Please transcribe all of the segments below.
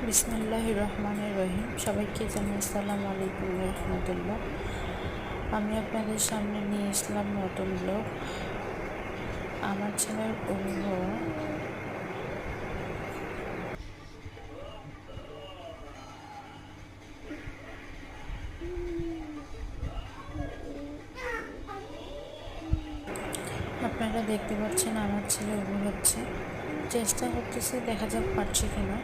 বিসমিল্লাহির রহমানির রহিম। সবাইকে জানাই আসসালামু আলাইকুম রহমতুল্লাহ। আমি আপনাদের সামনে নিয়ে আসলাম নতুন ব্লগ। আমার ছেলের অভিভাবক আপনারা দেখতে পাচ্ছেন আমার ছেলে উবু হচ্ছে। চেষ্টা করতেছে, দেখা যাক পারছে কিনা।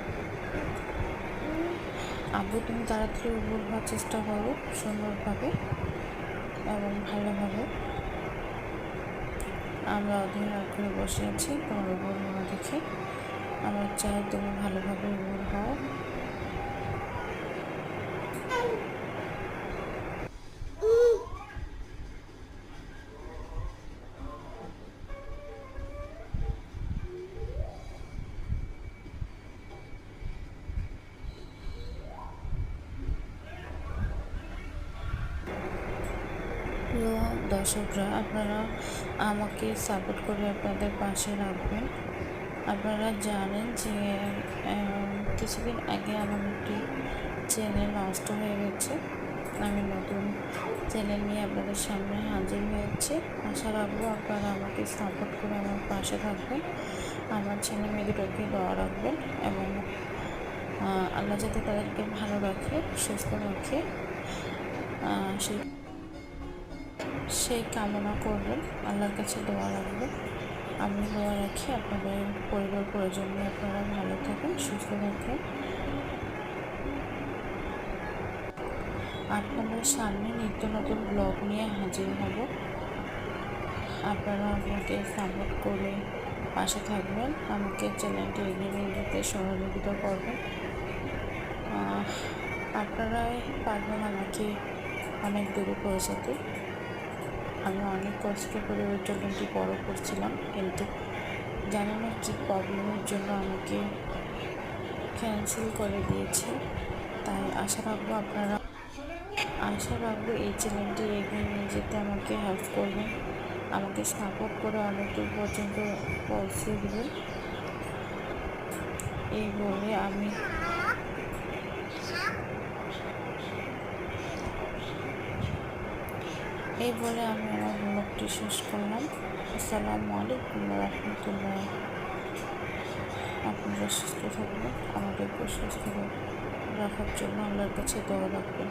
আব্বু তুমি তাড়াতাড়ি উবুর হওয়ার চেষ্টা করো সুন্দরভাবে এবং ভালোভাবে। আমরা অধীর আগ্রহে বসে আছি তোমার উবুর হওয়া দেখে। আমার চাই তুমি ভালোভাবে উবুর হও। প্রিয় দর্শকরা, আপনারা আমাকে সাপোর্ট করে আপনাদের পাশে রাখবেন। আপনারা জানেন যে কিছুদিন আগে আমার একটি চ্যানেল নষ্ট হয়ে গেছে। আমি নতুন চ্যানেল নিয়ে আপনাদের সামনে হাজির হয়েছি। আশা রাখবো আপনারা আমাকে সাপোর্ট করে আমার পাশে থাকবেন, আমার ছেলে মেয়ে দুটোকে দোয়া রাখবেন এবং আল্লাহ যাতে তাদেরকে ভালো রাখে, সুস্থ রাখে সেই কামনা করবেন। আল্লাহর কাছে দোয়া রাখবেন। আমি দোয়া রাখি আপনাদের পরিবার পরিজন নিয়ে আপনারা ভালো থাকেন, সুস্থ থাকেন। আপনাদের সামনে নিত্য নতুন ব্লগ নিয়ে হাজির হব। আপনারা আমাকে সাপোর্ট করে পাশে থাকবেন, আমাকে চ্যানেলটি এগিয়ে নিয়ে যেতে সহযোগিতা করবেন। আপনারাই পারবেন আমাকে অনেক দূরে পৌঁছাতে। আমি অনেক কষ্ট করে ওই চ্যানেলটি বড় করছিলাম, কিন্তু জানি না কী প্রবলেমের জন্য আমাকে ক্যান্সেল করে দিয়েছে। তাই আশা রাখবো এই চ্যানেলটি এগিয়ে নিয়ে যেতে আমাকে হেল্প করবেন, আমাকে সাপোর্ট করে অনেক দূর পর্যন্ত পৌঁছে দেবেন। এই বলে আমি আমার ব্লগটি শেষ করলাম। আসসালামু আলাইকুম রহমতুল্লাহ। আপনারা সুস্থ থাকবেন, আমাদেরকে সুস্থ রাখার জন্য আল্লাহর কাছে দোয়া রাখবেন।